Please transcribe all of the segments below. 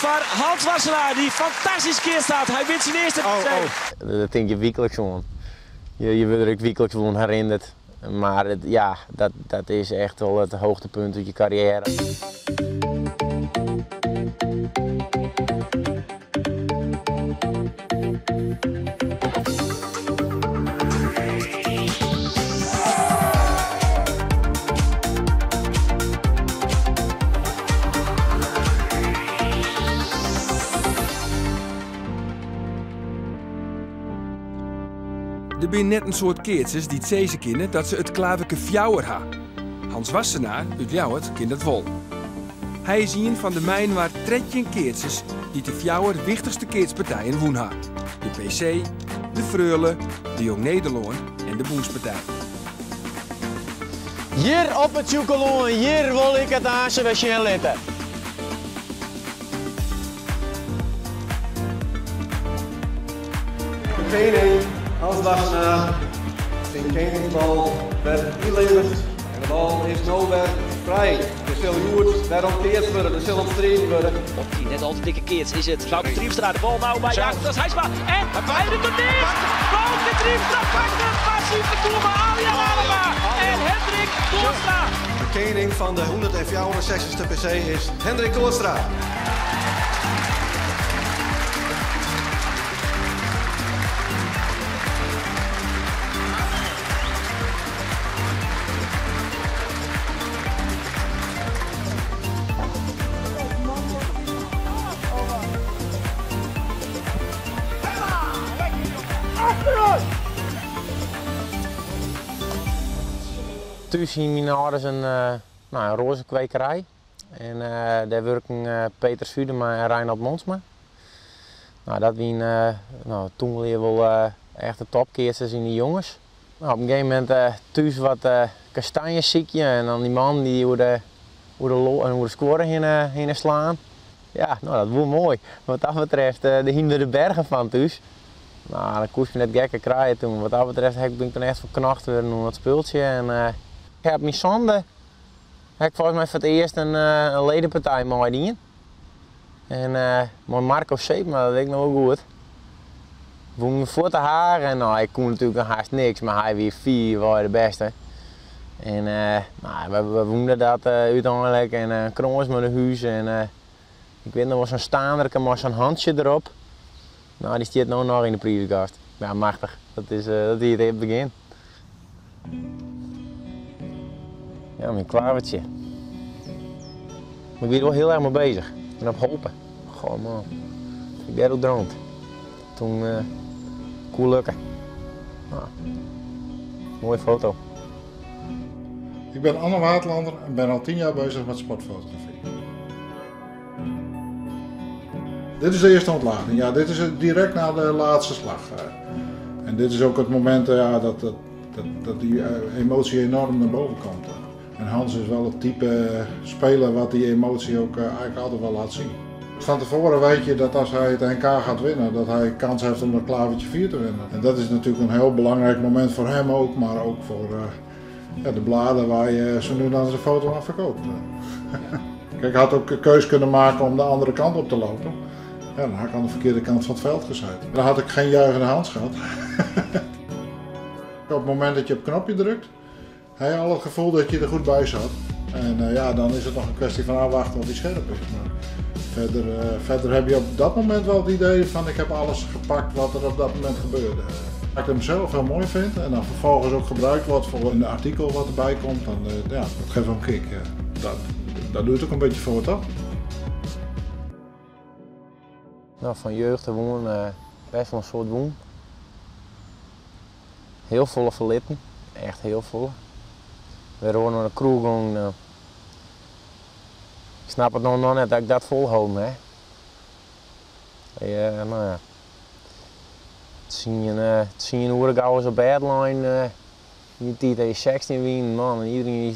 van Hans Wassenaar, die fantastisch keer staat. Hij wint zijn eerste PC. Dat denk je wekelijks gewoon. Je wordt er ook wekelijks gewoon herinnerd. Maar ja, dat is echt wel het hoogtepunt uit je carrière. Er zijn net een soort keertjes die het zezen kennen dat ze het klaverke fjouwer ha. Hans Wassenaar uit Ljouwert kent het wel. Hij is een van de mijn waar 13 keertjes die de fjouwer wichtigste keertspartijen woen ha. De PC, de Freule, de Jong Nederloon en de Boenspartij. Hier op het Tjoekeloon, hier wil ik het aasje bij Sjen letten. Training, Hans Wassenaar, zijn trainingsbal werd inleverd en de bal is nu weer vrij. Er zal goed weeronteerd worden, er zal omstreden worden. Op die net al te dikke keerts is het. Bouke Triemstra, de bal nou bij Jacob, dat is Heijsma. En hij doet het niet! Bouke Triemstra pakt hem, massieve toerma, Alian Alema en Hendrik Koolstra. De koning van de 164ste PC is Hendrik Koolstra. Thuis in mijn ouders een roze kwekerij. En daar werken Peter Sudema en Reinhard Monsma. Nou, dat waren toen wel echt de topkeersters in die jongens. Nou, op een gegeven moment thuis wat kastanjes ziekje en dan die man die hoe de scoren heen slaan. Ja, nou, dat was mooi. Wat dat betreft, de hingen de bergen van thuis. Nou, dan koest je net gekke kraaien toen. Wat dat betreft ben ik toen echt verknacht weer door dat speeltje. En, ik heb mijn zonde. Ik volgens mij voor het eerst een ledenpartij meegedaan. En met Marco Seepma, dat weet ik nog wel goed. We me voor te haar en nou, ik kon natuurlijk haast niks, maar hij weer 4 was de beste. En we woonden dat uiteindelijk en kroons met een huis en ik weet nog wel zo'n staander met zo'n handje erop. Nou, die staat nu nog in de prijzenkast. Ja, machtig. Dat is het begin. Ja, mijn klavertje. Maar ik ben er wel heel erg mee bezig. Ik ben op hopen. Gewoon man. Ik ben ook droomt. Toen kon lukken. Nou, mooie foto. Ik ben Anne Waterlander en ben al 10 jaar bezig met sportfotografie. Dit is de eerste ontlading. Ja, dit is direct na de laatste slag. En dit is ook het moment dat die emotie enorm naar boven komt. En Hans is wel het type speler wat die emotie ook eigenlijk altijd wel laat zien. Van tevoren weet je dat als hij het NK gaat winnen, dat hij kans heeft om dat klavertje 4 te winnen. En dat is natuurlijk een heel belangrijk moment voor hem ook, maar ook voor de bladen waar je zo nu dan de foto aan verkoopt. Kijk, hij had ook een keus kunnen maken om de andere kant op te lopen. Ja, dan had ik aan de verkeerde kant van het veld gezeten. Dan had ik geen juichende Hans gehad. Op het moment dat je op het knopje drukt, heb je al het gevoel dat je er goed bij zat. En dan is het nog een kwestie van afwachten of hij scherp is. Maar verder heb je op dat moment wel het idee van ik heb alles gepakt wat er op dat moment gebeurde. Als ik hem zelf heel mooi vind en dan vervolgens ook gebruikt wordt voor een artikel wat erbij komt, dan dat geeft wel een kick. Dat doe je ook een beetje voor, toch? Nou, van jeugd gewoon best wel een soort woon. Heel volle verlitten, echt heel volle. We worden naar de kroeg gaan. Ik snap het nog net dat ik dat volhoud, hè. Nou ja. Het zien hoe ik ouders op Badline, die tijd dat je 16 wien, man, en iedereen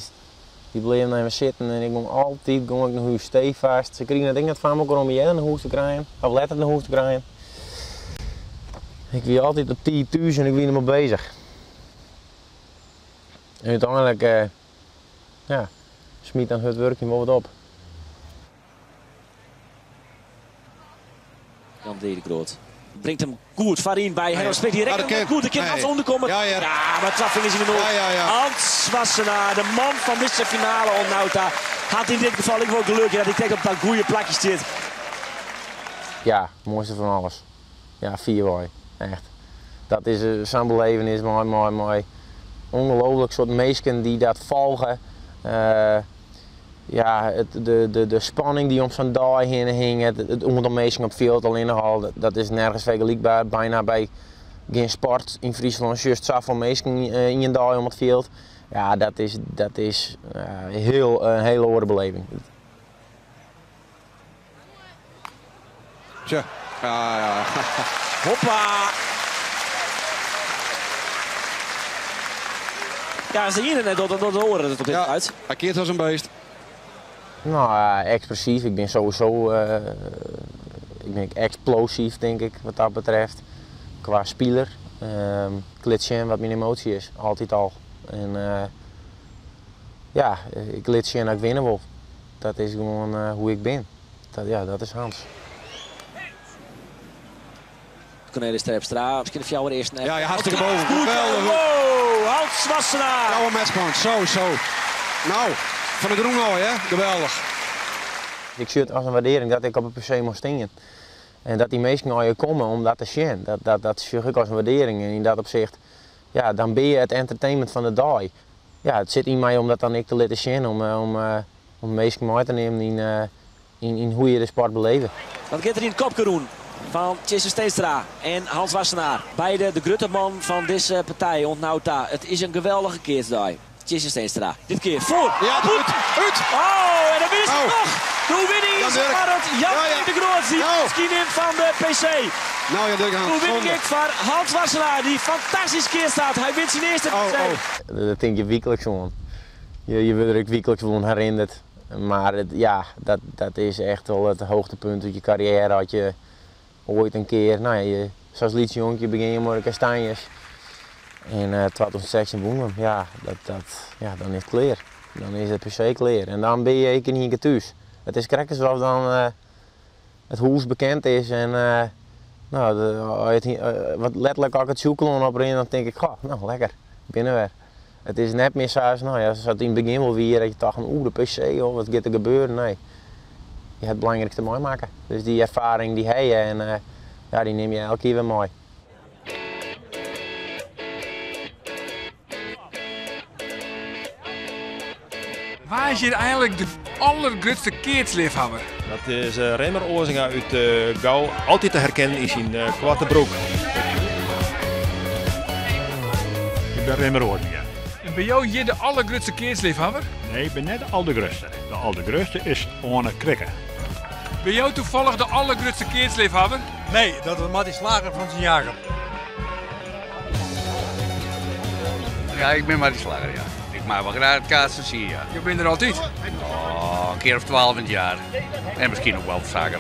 die bleef naar me zitten en ik ging altijd naar huis stevast. Ze kregen het ding net van me om je naar huis te krijgen, of letter naar huis te krijgen. Ik was altijd op 10 thuis en ik was er maar bezig. En uiteindelijk, smiet dan het werkje maar wat op. Jan de Groot. Brengt hem goed Farin bij. Hij speelt direct goed. De kind Hans onderkomen. Ja, maar trapping is in de nood. Hans Wassenaar, de man van deze finale Ontnauta, had in dit geval ik wel geluk dat hij tegen op dat goede plakje zit. Ja, het mooiste van alles. Ja, 4 wooi. Echt. Dat is zo'n belevenis, mooi. Ongelooflijk soort mensen die dat volgen. Ja, de spanning die om zo'n dag heen hing, het aantal mensen op het veld alleen al, dat is nergens vergelijkbaar. Bijna bij geen sport in Friesland, juist zoveel mensen in een dag om het veld. Ja, dat is een hele andere beleving. Tja, ja. Hoppa! Ja, ze hier net door de oren het op dit uit. Hij keert als een beest. Nou, expressief. Ik ben sowieso explosief, denk ik, wat dat betreft. Qua speler. Ik laat zien wat mijn emotie is, altijd al. En ja, ik laat zien dat ik winnen wil. Dat is gewoon hoe ik ben. Dat is Hans. Cornelis Terpstra, misschien de fjouwer eerst. Ja, hartstikke boven. Geweldig. Wow, Hans Wassenaar. Jouw matchpoint, zo. Nou, van de groen al, hè? Geweldig. Ik zie het als een waardering dat ik op een PC moest staan. En dat die mensen naar je komen om dat te zien. Dat zie ik als een waardering. En in dat opzicht, ja, dan ben je het entertainment van de dag. Ja, het zit in mij om dat dan ik te laten zien. Om mensen mee te nemen in hoe je de sport beleeft. Wat gaat er in het kopkeroen van Tjesse Steenstra en Hans Wassenaar. Beide de grutteman van deze partij, Ontnauta. Het is een geweldige keersdag. Tjesse Steenstra. Dit keer voor. Ja, goed. Oh, en dan is het nog. De winning is het Jan de Groot. Die misschien in van de PC. Nou, ja, de winning ik van Hans Wassenaar. Die fantastisch keer staat. Hij wint zijn eerste PC. Dat denk je wekelijks gewoon. Je wordt er wekelijks gewoon herinnerd. Maar dat is echt wel het hoogtepunt uit je carrière. Had je ooit een keer, zoals liedjongetje begin je met kastanjes. En 2016 boemen, dan is het klaar. Dan is het per se klaar. En dan ben je een keer niet thuis. Het is krijg zoals dan het huis bekend is. En wat letterlijk als ik het zoeken op dan denk ik, lekker, binnen weer. Het is net meer zoals, zoals het in het begin wel weer, dat je dacht, de PC, wat gaat er gebeuren? Nee. Je hebt het belangrijkste mooi maken. Dus die ervaring die heb je en die neem je elke keer weer mooi. Waar is hier eigenlijk de allergrootste keertsliefhebber? Dat is Remmer Oorzinga uit Gouw. Altijd te herkennen is in Kwarte Broek. Ik ben Remmer Oorzinga. En ben jou hier de allergrootste keertsliefhebber? Nee, ik ben net de allergrootste. De allergrootste is Orne Krikke. Ben jou toevallig de allergrootste keertsliefhebber? Nee, dat is Mattie Slager van zijn jager. Ja, ik ben Mattie Slager, ja. Ik maak wel graag het kaatsen zien, ja. Je bent er altijd? Een keer of 12 in het jaar. En misschien ook wel vaker.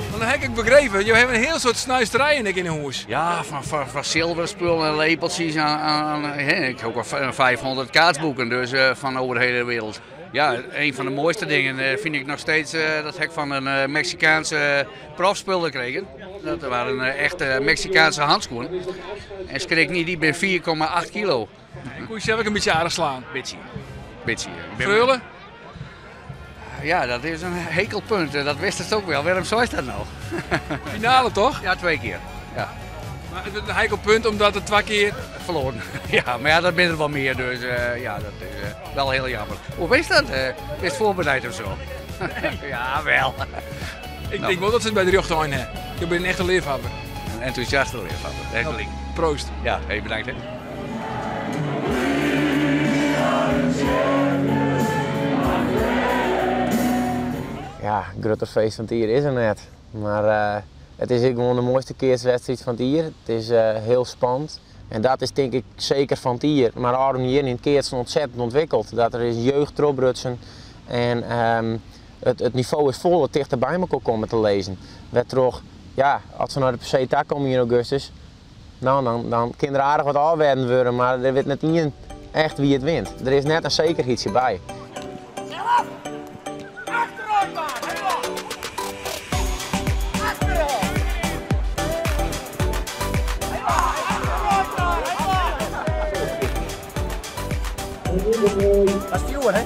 Want dan heb ik begrepen, je hebt een heel soort snuisterijen in een huis. Ja, van zilverspullen en lepeltjes ik heb ook wel 500 kaartboeken dus, van over de hele wereld. Ja, een van de mooiste dingen vind ik nog steeds dat ik van een Mexicaanse profspul gekregen. Dat waren echte Mexicaanse handschoenen. En ze kreeg niet die bij 4,8 kilo. Kon je zelf ook een beetje aardig slaan? Beetje. Vreulen? Ja, dat is een hekelpunt. Dat wist het ook wel. Waarom zo is dat nou? Finale toch? Ja, 2 keer. Ja. Maar het is een hekelpunt omdat het 2 keer verloren. Ja, maar dat ben er wel meer. Dus dat is wel heel jammer. Hoe is dat? Is het voorbereid of zo? Ja, wel. Ik denk wel dat ze het bij de rechter aan hebben. Je bent een echte liefhebber. Een enthousiaste liefhebber. Echt proost. Ja, hey, bedankt. Hè. Ja, grutterfeest van het hier is er net. Maar het is gewoon de mooiste keerswedstrijd van het hier. Het is heel spannend. En dat is denk ik zeker van het hier. Maar waarom hier in het keers ontzettend ontwikkeld. Dat er is jeugd erop rutsen. En het niveau is vol, het dichter bij elkaar komen te lezen. Werd toch, als we naar de PC daar komen in augustus, dan kinderen aardig wat afwerden worden, maar er weet net niet echt wie het wint. Er is net een zekerheidje bij. Dat is viewer, hè?